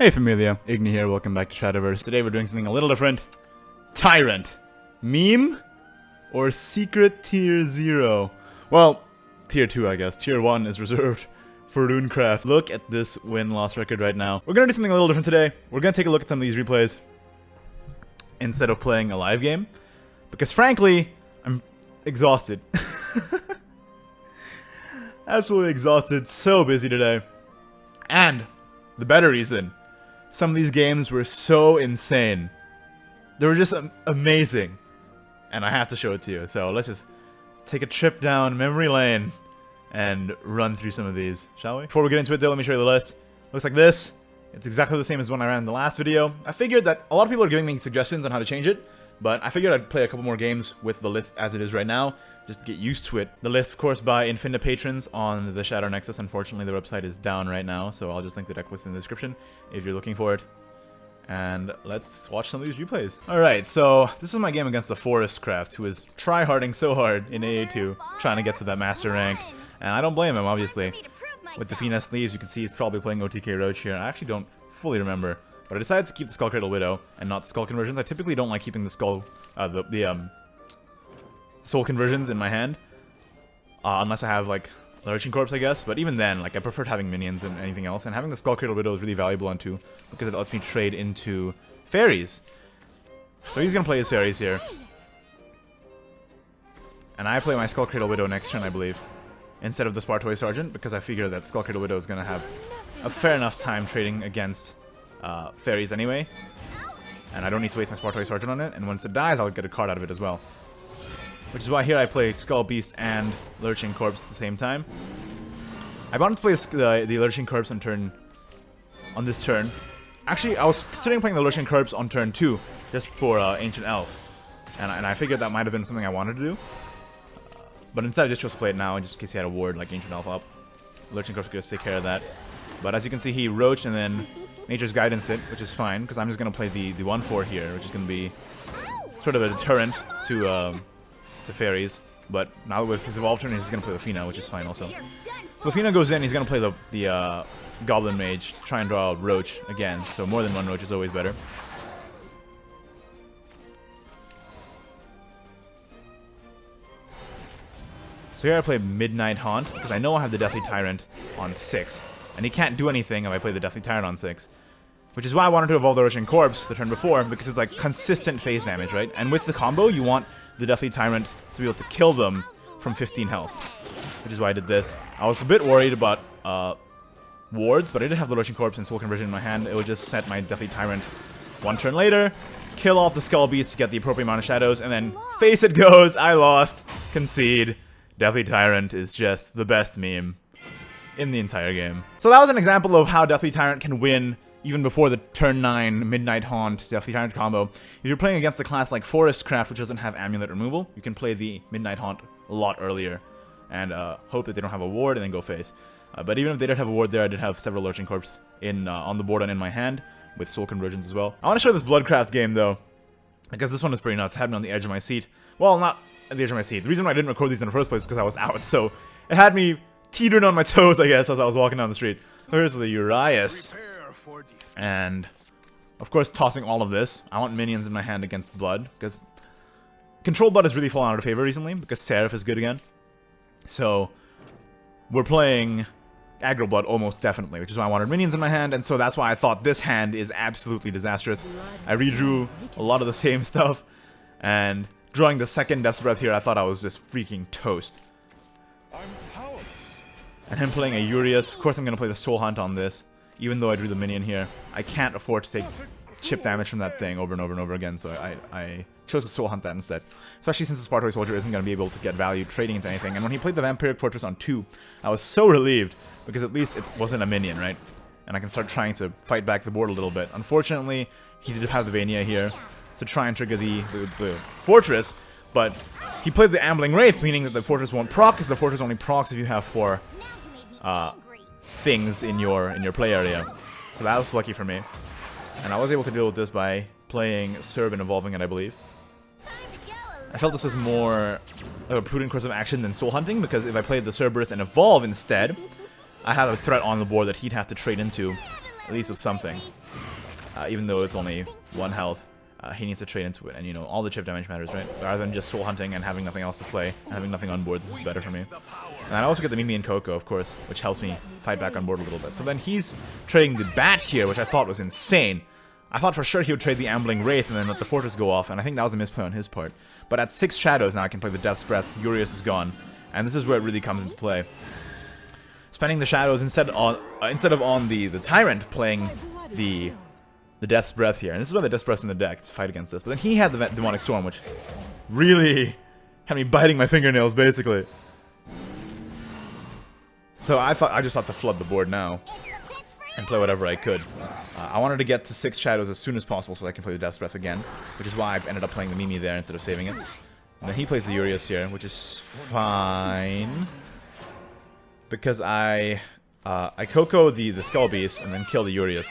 Hey Familia, Igni here, welcome back to Shadowverse. Today we're doing something a little different. Tyrant. Meme? Or Secret Tier 0? Well, Tier 2 I guess. Tier 1 is reserved for Runecraft. Look at this win-loss record right now. We're gonna do something a little different today. We're gonna take a look at some of these replays instead of playing a live game. Because frankly, I'm exhausted. Absolutely exhausted, so busy today. And the better reason, some of these games were so insane. They were just amazing. And I have to show it to you. So let's just take a trip down memory lane and run through some of these, shall we? Before we get into it though, let me show you the list. Looks like this. It's exactly the same as the one I ran in the last video. I figured that a lot of people are giving me suggestions on how to change it, but I figured I'd play a couple more games with the list as it is right now, just to get used to it. The list, of course, by Infinite Patrons on the Shadow Nexus. Unfortunately, their website is down right now, so I'll just link the deck list in the description if you're looking for it. And let's watch some of these replays. Alright, so this is my game against the Forestcraft, who is try-harding so hard in AA2, trying to get to that master rank. And I don't blame him, obviously. With the Finesse sleeves, you can see he's probably playing OTK Roach here. I actually don't fully remember. But I decided to keep the Skull Cradle Widow and not Skull Conversions. I typically don't like keeping the Skull, Soul Conversions in my hand. Unless I have, like, Lurching Corpse, I guess. But even then, like, I preferred having minions than anything else. And having the Skull Cradle Widow is really valuable on 2, because it lets me trade into fairies. So he's gonna play his fairies here. And I play my Skull Cradle Widow next turn, I believe, instead of the Spartoy Sergeant, because I figure that Skull Cradle Widow is gonna have a fair enough time trading against fairies anyway. And I don't need to waste my Spartoy Sergeant on it. And once it dies, I'll get a card out of it as well. Which is why here I play Skull Beast and Lurching Corpse at the same time. I wanted to play the Lurching Corpse on this turn. Actually, I was considering playing the Lurching Corpse on turn 2, just for Ancient Elf. And I figured that might have been something I wanted to do. But instead I just chose to play it now, just in case he had a ward like Ancient Elf up. Lurching Corpse could just take care of that. But as you can see, he roached and then Nature's Guidance it, which is fine, because I'm just going to play the 1/4 here, which is going to be sort of a deterrent to fairies. But now with his evolved turn, he's going to play the Fina, which is fine also. So the Fina goes in, he's going to play the Goblin Mage, try and draw a Roach again. So more than one Roach is always better. So here I play Midnight Haunt, because I know I have the Deathly Tyrant on 6. And he can't do anything if I play the Deathly Tyrant on 6. Which is why I wanted to evolve the Lurching Corpse the turn before, because it's like consistent phase damage, right? And with the combo, you want the Deathly Tyrant to be able to kill them from 15 health. Which is why I did this. I was a bit worried about wards, but I did have the Lurching Corpse and Soul Conversion in my hand. It would just set my Deathly Tyrant one turn later, kill off the Skull Beast to get the appropriate amount of shadows, and then face it goes, I lost, concede. Deathly Tyrant is just the best meme in the entire game. So that was an example of how Deathly Tyrant can win even before the turn 9 Midnight Haunt Deathly Tyrant combo. If you're playing against a class like Forestcraft, which doesn't have amulet removal, you can play the Midnight Haunt a lot earlier and hope that they don't have a ward and then go face. But even if they did have a ward there, I did have several Lurching Corpse on the board and in my hand with Soul Conversions as well. I want to show this Bloodcraft game though, because this one is pretty nuts. It had me on the edge of my seat. Well, not at the edge of my seat. The reason why I didn't record these in the first place is because I was out, so it had me teetering on my toes, I guess, as I was walking down the street. So here's the Urias. And, of course, tossing all of this. I want minions in my hand against Blood, because Control Blood has really fallen out of favor recently, because Seraph is good again. So, we're playing Aggro Blood almost definitely, which is why I wanted minions in my hand, and so that's why I thought this hand is absolutely disastrous. I redrew a lot of the same stuff, and drawing the second Death's Breath here, I thought I was just freaking toast. And him playing a Urias, of course I'm going to play the Soul Hunt on this, even though I drew the minion here. I can't afford to take chip damage from that thing over and over and over again, so I chose to Soul Hunt that instead. Especially since the Spartoy Soldier isn't going to be able to get value trading into anything. And when he played the Vampiric Fortress on 2, I was so relieved, because at least it wasn't a minion, right? And I can start trying to fight back the board a little bit. Unfortunately, he did have the Vania here to try and trigger the Fortress, but he played the Ambling Wraith, meaning that the Fortress won't proc, because the Fortress only procs if you have 4 things in your play area. So that was lucky for me. And I was able to deal with this by playing Serb and evolving it, I believe. I felt this was more of a prudent course of action than Soul Hunting, because if I played the Cerberus and evolve instead, I have a threat on the board that he'd have to trade into at least with something. Even though it's only 1 health, he needs to trade into it. And you know, all the chip damage matters, right? Rather than just soul hunting and having nothing else to play, and having nothing on board, this is better for me. And I also get the Mimi and Coco, of course, which helps me fight back on board a little bit. So then he's trading the Bat here, which I thought was insane. I thought for sure he would trade the Ambling Wraith and then let the Fortress go off, and I think that was a misplay on his part. But at 6 shadows now I can play the Death's Breath, Urius is gone, and this is where it really comes into play. Spending the shadows instead of on the Tyrant, playing the Death's Breath here. And this is why the Death's Breath's in the deck, to fight against this. But then he had the Demonic Storm, which really had me biting my fingernails, basically. So I just thought to flood the board now and play whatever I could. I wanted to get to 6 shadows as soon as possible so that I can play the Death's Breath again, which is why I ended up playing the Mimi there instead of saving it. And then he plays the Urius here, which is fine, because I Coco the Skull Beast and then kill the Urius,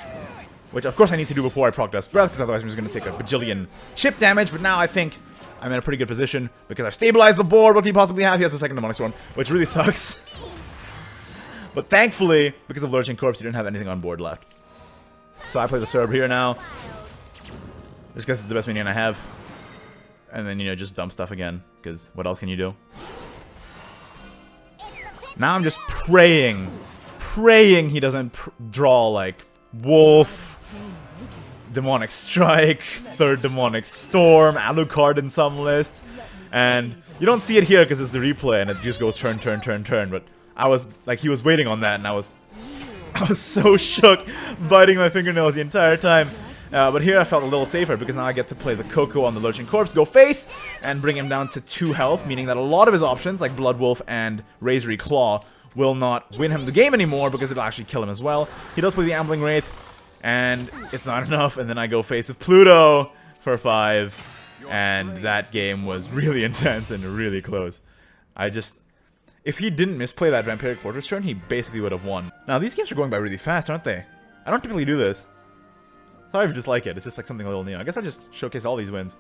which of course I need to do before I proc Death's Breath, because otherwise I'm just going to take a bajillion chip damage. But now I think I'm in a pretty good position because I've stabilized the board. What can he possibly have? He has a second Demonic Storm, which really sucks. But thankfully, because of Lurching Corpse, he didn't have anything on board left. So I play the Seraph here now, just because it's the best minion I have. And then, you know, just dump stuff again, because what else can you do? Now I'm just praying he doesn't draw, like, Wolf, Demonic Strike, 3rd Demonic Storm, Alucard in some list. And you don't see it here because it's the replay and it just goes turn, turn, turn, turn. But I was, like, he was waiting on that and I was so shook, biting my fingernails the entire time. But here I felt a little safer because now I get to play the Coco on the Lurching Corpse, go face, and bring him down to 2 health, meaning that a lot of his options, like Blood Wolf and Razory Claw, will not win him the game anymore because it'll actually kill him as well. He does play the Ambling Wraith, and it's not enough, and then I go face with Pluto for 5, and that game was really intense and really close. If he didn't misplay that Vampiric Fortress turn, he basically would have won. Now, these games are going by really fast, aren't they? I don't typically do this. Sorry if you dislike it, it's just like something a little new. I guess I'll just showcase all these wins.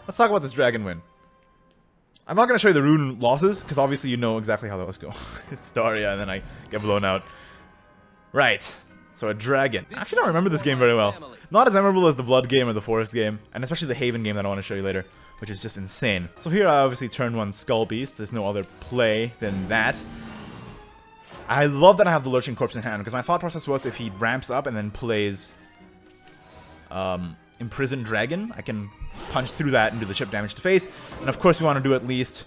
Let's talk about this dragon win. I'm not going to show you the rune losses, because obviously you know exactly how those go. It's Daria, and then I get blown out. Right. So a dragon. I actually don't remember this game very well. Not as memorable as the Blood game or the Forest game, and especially the Haven game that I want to show you later, which is just insane. So here I obviously turn 1 Skull Beast. There's no other play than that. I love that I have the Lurching Corpse in hand, because my thought process was if he ramps up and then plays Imprisoned Dragon, I can punch through that and do the chip damage to face. And of course you want to do at least,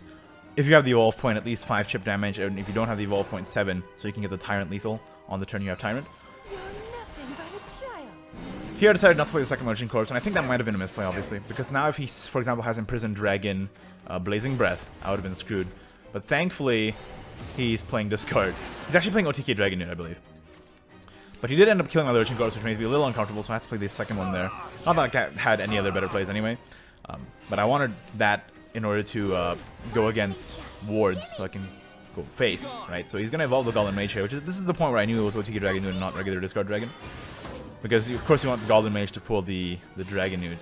if you have the evolve point, at least 5 chip damage, and if you don't have the evolve point, 7, so you can get the Tyrant lethal on the turn you have Tyrant. Here I decided not to play the second Lurching Corpse, and I think that might have been a misplay, obviously, because now if he, for example, has Imprisoned Dragon, Blazing Breath, I would have been screwed. But thankfully, he's playing discard. He's actually playing OTK Dragonewt, I believe. But he did end up killing my Lurching Corpse, which made me a little uncomfortable, so I had to play the second one there. Not that I had any other better plays anyway, but I wanted that in order to go against wards, so I can go face, right? So he's going to evolve the Golden Mage here, this is the point where I knew it was OTK Dragonewt and not regular discard dragon. Because, of course, you want the Golden Mage to pull the Dragonewt.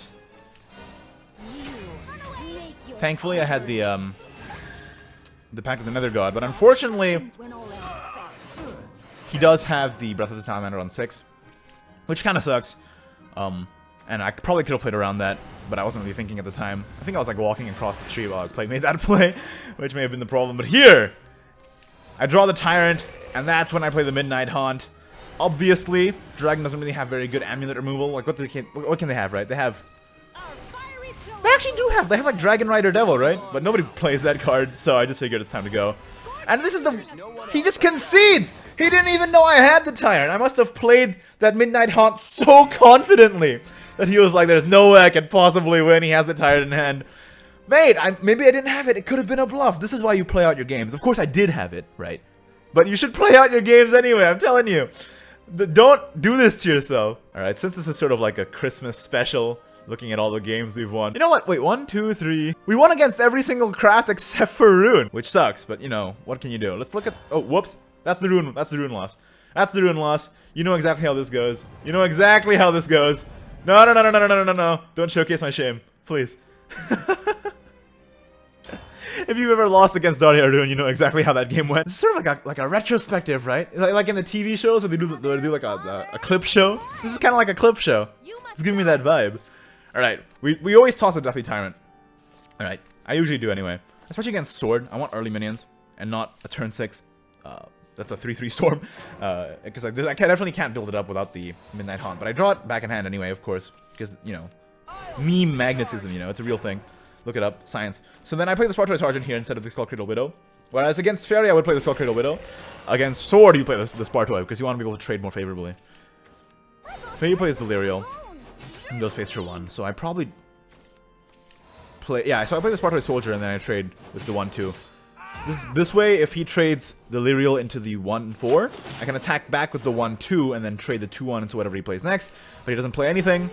Thankfully, I had the Pact of the Nether God, but unfortunately, he does have the Breath of the Salamander on 6, which kind of sucks. And I probably could have played around that, but I wasn't really thinking at the time. I think I was like walking across the street while I made that play, which may have been the problem. But here, I draw the Tyrant, and that's when I play the Midnight Haunt. Obviously, Dragon doesn't really have very good amulet removal. Like, what can they have, right? They actually do have. They have like Dragon Rider Devil, right? But nobody plays that card, so I just figured it's time to go. And this is he just concedes! He didn't even know I had the Tyrant. I must have played that Midnight Haunt so confidently that he was like, there's no way I could possibly win. He has the Tyrant in hand. Mate, maybe I didn't have it. It could have been a bluff. This is why you play out your games. Of course I did have it, right? But you should play out your games anyway, I'm telling you. Don't do this to yourself. Alright, since this is sort of like a Christmas special, looking at all the games we've won. You know what? Wait, 1, 2, 3. We won against every single craft except for Rune, which sucks, but you know, what can you do? Let's look at, oh, whoops. That's the Rune loss. That's the Rune loss. You know exactly how this goes. You know exactly how this goes. No. Don't showcase my shame, please. If you ever lost against Daria Arun, you know exactly how that game went. It's sort of like a retrospective, right? Like in the TV shows where they do like a clip show. This is kind of like a clip show. It's giving me that vibe. All right, we always toss a Deathly Tyrant. All right, I usually do anyway. Especially against Sword, I want early minions and not a turn 6. That's a 3/3 storm. Because I definitely can't build it up without the Midnight Haunt. But I draw it back in hand anyway, of course, because you know, meme magnetism. You know, it's a real thing. Look it up, science. So then I play the Spartoy Sergeant here instead of the Skull Cradle Widow. Whereas against Fairy, I would play the Skull Cradle Widow. Against Sword, you play the Spartoy because you want to be able to trade more favorably. So he plays Delirial and goes face turn 1. So I probably play, yeah. So I play the Spartoy Soldier and then I trade with the 1/2. This way, if he trades the Delirial into the 1/4, I can attack back with the 1/2 and then trade the 2/1 into whatever he plays next. But he doesn't play anything.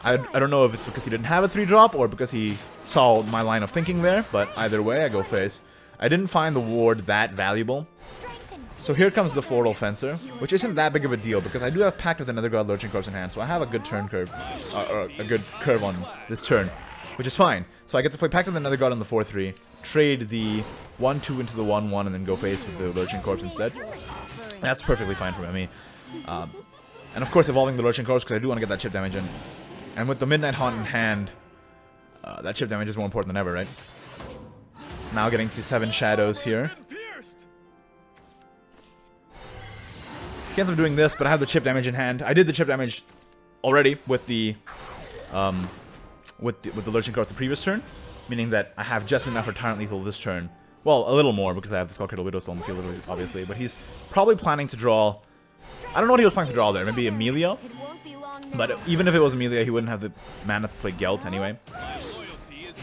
I don't know if it's because he didn't have a 3-drop or because he saw my line of thinking there. But either way, I go face. I didn't find the ward that valuable. So here comes the Floral Fencer, which isn't that big of a deal because I do have Pact with Another God Lurching Corpse in hand. So I have a good turn curve, or a good curve on this turn, which is fine. So I get to play Pact with Another God on the 4/3. Trade the 1/2 into the 1/1 and then go face with the Lurching Corpse instead. That's perfectly fine for me. And of course evolving the Lurching Corpse because I do want to get that chip damage in. And with the Midnight Haunt in hand, that chip damage is more important than ever, right? Now getting to 7 shadows here. He ends up doing this, but I have the chip damage in hand. I did the chip damage already with the Lurching Corpse the previous turn. Meaning that I have just enough for Tyrant Lethal this turn. Well, a little more because I have the Skull Cradle Widow still on the field, obviously. But he's probably planning to draw... I don't know what he was planning to draw there. Maybe Amelia? But even if it was Amelia, he wouldn't have the mana to play Gelt anyway.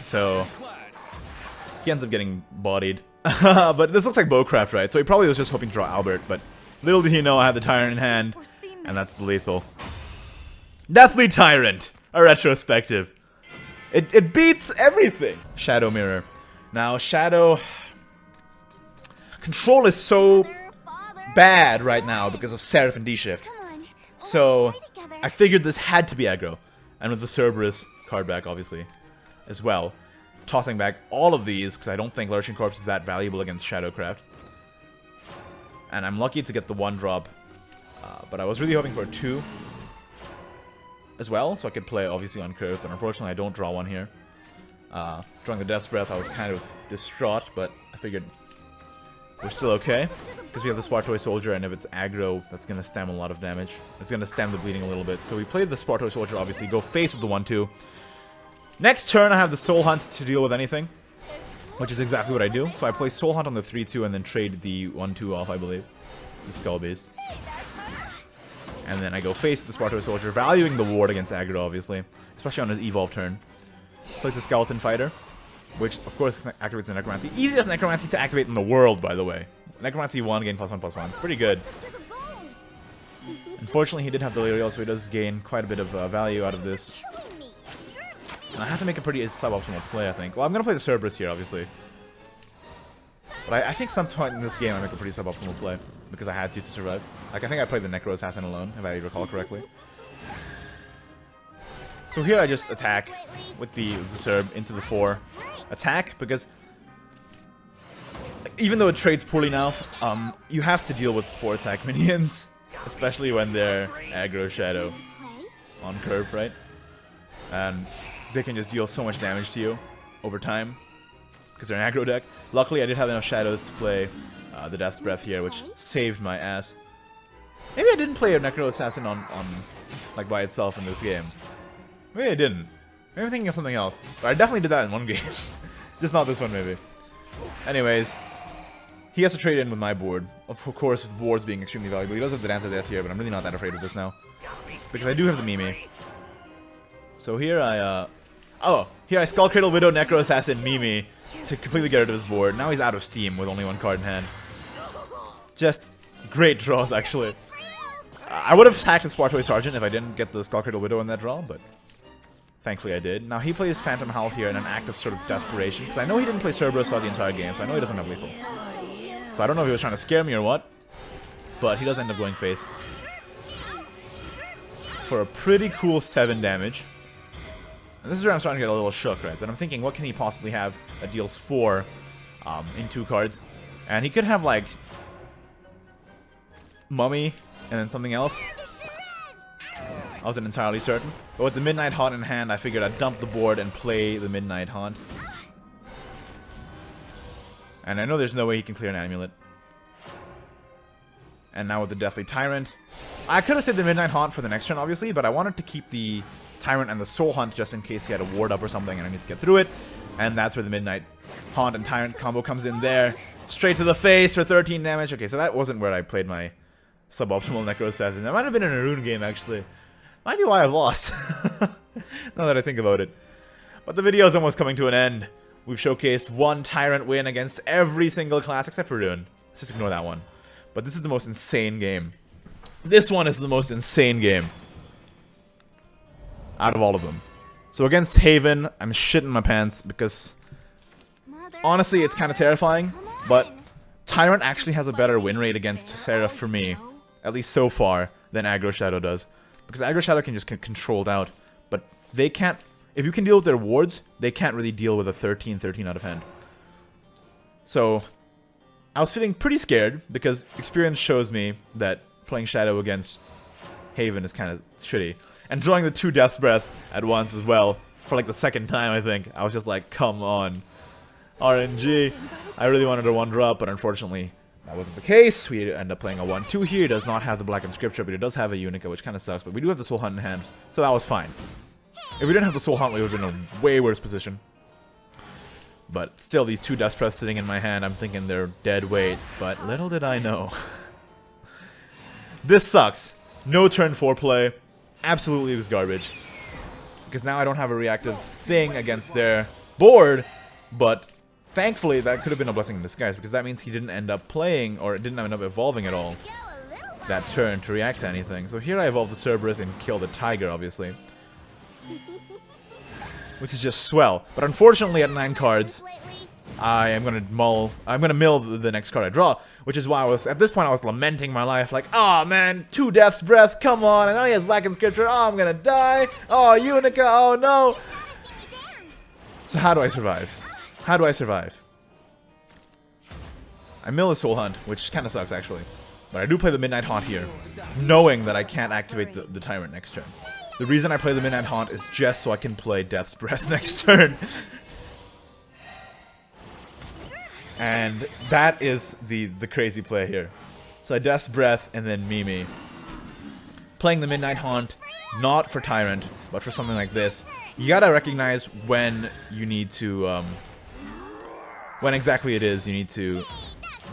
So... he ends up getting bodied. But this looks like Bowcraft, right? So he probably was just hoping to draw Albert. But little did he know I had the Tyrant in hand. And that's the lethal. Deathly Tyrant! A retrospective. It beats everything. Shadow Mirror. Now, Shadow... Control is so bad right now because of Seraph and D-Shift. So, I figured this had to be aggro. And with the Cerberus card back, obviously, as well. Tossing back all of these, because I don't think Lurching Corpse is that valuable against Shadowcraft. And I'm lucky to get the 1-drop. But I was really hoping for a 2. As well, so I could play obviously on curve, but unfortunately I don't draw one here. Drawing the Death's Breath, I was kind of distraught, but I figured we're still okay. Because we have the Spartoy Soldier, and if it's aggro, that's going to stem a lot of damage. It's going to stem the bleeding a little bit. So we played the Spartoy Soldier, obviously, go face with the 1/2. Next turn, I have the Soul Hunt to deal with anything, which is exactly what I do. So I play Soul Hunt on the 3/2 and then trade the 1/2 off, I believe. The Skull Base. And then I go face with the Spartoy Soldier, valuing the ward against aggro, obviously. Especially on his evolve turn. Plays the Skeleton Fighter, which, of course, activates the Necromancy. Easiest Necromancy to activate in the world, by the way. Necromancy 1, gain +1/+1. It's pretty good. Unfortunately, he did have Delirial, so he does gain quite a bit of value out of this. And I have to make a pretty suboptimal play, I think. Well, I'm going to play the Cerberus here, obviously. But I think some point in this game I make a pretty suboptimal play. Because I had to survive. Like, I think I played the Necro Assassin alone, if I recall correctly. So here I just attack with the Cerb into the 4. Attack, because... even though it trades poorly now, you have to deal with 4 attack minions. Especially when they're aggro shadow on curve, right? And they can just deal so much damage to you over time. Because they're an aggro deck. Luckily, I did have enough shadows to play the Death's Breath here, which saved my ass. Maybe I didn't play a Necro Assassin on like by itself in this game. Maybe I didn't. Maybe I'm thinking of something else. But I definitely did that in one game. Just not this one, maybe. Anyways, he has to trade in with my board. Of course, with boards being extremely valuable. He does have the Dance of Death here, but I'm really not that afraid of this now. Because I do have the Mimi. So here I, here I Skull Cradle Widow Necro Assassin Mimi to completely get rid of his board. Now he's out of steam with only 1 card in hand. Just great draws, actually. I would have sacked the Spartoy Sergeant if I didn't get the Skull Cradle Widow in that draw, but thankfully I did. Now he plays Phantom Howl here in an act of sort of desperation, because I know he didn't play Cerberus throughout the entire game, so I know he doesn't have lethal. So I don't know if he was trying to scare me or what, but he does end up going face. For a pretty cool 7 damage. And this is where I'm starting to get a little shook, right? But I'm thinking, what can he possibly have that deals 4 in 2 cards. And he could have, like, Mummy and then something else. I wasn't entirely certain. But with the Midnight Haunt in hand, I figured I'd dump the board and play the Midnight Haunt. And I know there's no way he can clear an Amulet. And now with the Deathly Tyrant. I could have saved the Midnight Haunt for the next turn, obviously, but I wanted to keep the Tyrant and the Soul Hunt just in case he had a ward up or something and I need to get through it. And that's where the Midnight Haunt and Tyrant combo comes in there. Straight to the face for 13 damage. Okay, so that wasn't where I played my suboptimal Necro stats. That might have been in a Rune game, actually. Might be why I've lost. Now that I think about it. But the video is almost coming to an end. We've showcased one Tyrant win against every single class except for Rune. Let's just ignore that one. But this is the most insane game. This one is the most insane game out of all of them. So against Haven, I'm shitting my pants because honestly, it's kind of terrifying. But Tyrant actually has a better win rate against Seraph for me, at least so far, than Aggro Shadow does. Because Aggro Shadow can just get controlled out, but they can't. If you can deal with their wards, they can't really deal with a 13-13 out of hand. So I was feeling pretty scared because experience shows me that playing Shadow against Haven is kind of shitty. And drawing the 2 Death's Breath at once as well, for like the second time I think, I was just like, come on. RNG. I really wanted a 1-drop, but unfortunately that wasn't the case. We end up playing a 1-2 here. He does not have the Blackened Scripture, but he does have a Unica, which kind of sucks. But we do have the Soul Hunt in hand, so that was fine. If we didn't have the Soul Hunt, we would have been in a way worse position. But still, these 2 Death Press sitting in my hand, I'm thinking they're dead weight. But little did I know. This sucks. No turn 4 play. Absolutely was garbage. Because now I don't have a reactive thing against their board. But thankfully, that could have been a blessing in disguise. Because that means he didn't end up playing, or it didn't end up evolving at all that turn to react to anything. So here I evolve the Cerberus and kill the Tiger, obviously. Which is just swell. But unfortunately, at 9 cards, I'm gonna mill the next card I draw, which is why at this point I was lamenting my life, like, oh man, 2 Death's Breath, come on, I know he has Blackened Scripture, oh, I'm gonna die, oh, Unica, oh no. So how do I survive? How do I survive? I mill a Soul Hunt, which kind of sucks actually, but I do play the Midnight Haunt here, knowing that I can't activate the Tyrant next turn. The reason I play the Midnight Haunt is just so I can play Death's Breath next turn. And that is the crazy play here. So I Death's Breath and then Mimi. Playing the Midnight Haunt, not for Tyrant, but for something like this. You gotta recognize when you need to, when exactly it is you need to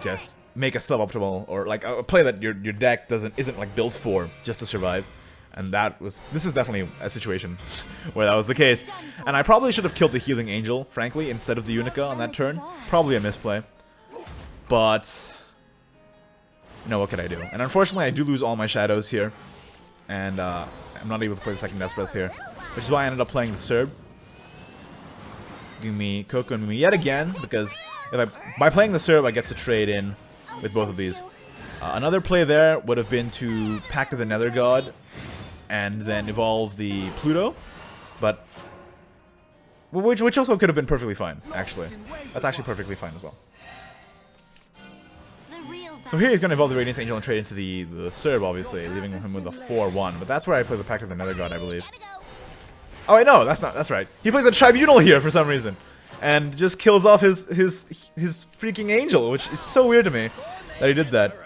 just make a suboptimal, or like a play that your deck isn't like built for just to survive. And this is definitely a situation where that was the case. And I probably should have killed the Healing Angel, frankly, instead of the Unica on that turn. Probably a misplay. But, you know, what could I do? And unfortunately, I do lose all my shadows here. And I'm not able to play the second Death's Breath here. Which is why I ended up playing the Serb. Giving me Coco and Mimi yet again, because by playing the Serb, I get to trade in with both of these. Another play there would have been to Pact of the Nether God and then evolve the Pluto, but which also could have been perfectly fine, actually. That's actually perfectly fine as well. So here he's going to evolve the Radiance Angel and trade into the Serb, obviously, leaving him with a 4-1, but that's where I play the Pact of the Nether God, I believe. Oh wait, no, that's right. He plays a Tribunal here for some reason, and just kills off his freaking Angel, which is so weird to me that he did that.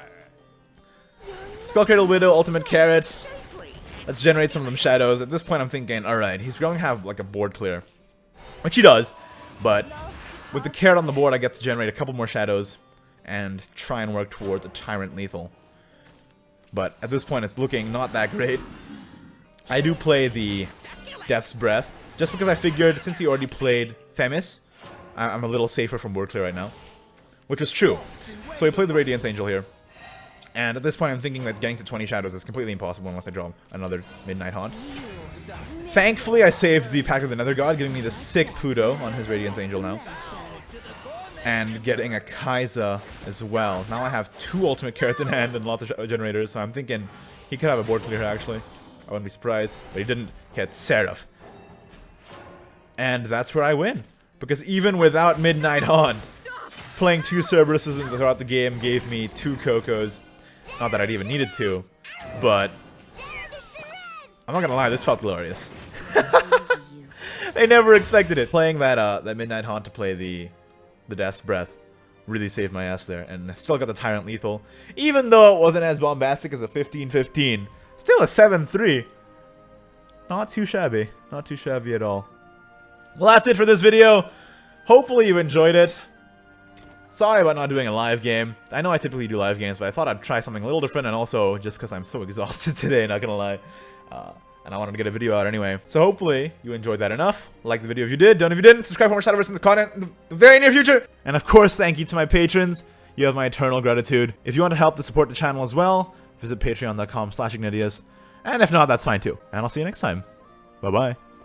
Skullcradle Widow, Ultimate Carrot. Let's generate some of them shadows. At this point, I'm thinking, alright, he's going to have like a board clear. Which he does, but with the carrot on the board, I get to generate a couple more shadows and try and work towards a Tyrant lethal. But at this point, it's looking not that great. I do play the Death's Breath, just because I figured since he already played Themis, I'm a little safer from board clear right now. Which was true. So he played the Radiance Angel here. And at this point, I'm thinking that getting to 20 shadows is completely impossible unless I draw another Midnight Haunt. Thankfully, I saved the Pact of the Nether God, giving me the sick Pluto on his Radiance Angel now. And getting a Kai'Sa as well. Now I have 2 Ultimate Carrots in hand and lots of generators, so I'm thinking he could have a board clear here, actually. I wouldn't be surprised, but he didn't. He had Seraph. And that's where I win. Because even without Midnight Haunt, playing 2 Cerberuses throughout the game gave me 2 Cocos. Not that I'd even needed to, but I'm not gonna lie, this felt glorious. They never expected it. Playing that Midnight Haunt to play the Death's Breath really saved my ass there, and I still got the Tyrant Lethal. Even though it wasn't as bombastic as a 15-15, still a 7-3. Not too shabby. Not too shabby at all. Well, that's it for this video. Hopefully you enjoyed it. Sorry about not doing a live game. I know I typically do live games, but I thought I'd try something a little different, and also just because I'm so exhausted today, not gonna lie. And I wanted to get a video out anyway. So hopefully you enjoyed that enough. Like the video if you did. Don't if you didn't. Subscribe for more Shadowverse in the content in the very near future. And of course, thank you to my patrons. You have my eternal gratitude. If you want to help to support the channel as well, visit patreon.com/Ignideus. And if not, that's fine too. And I'll see you next time. Bye-bye.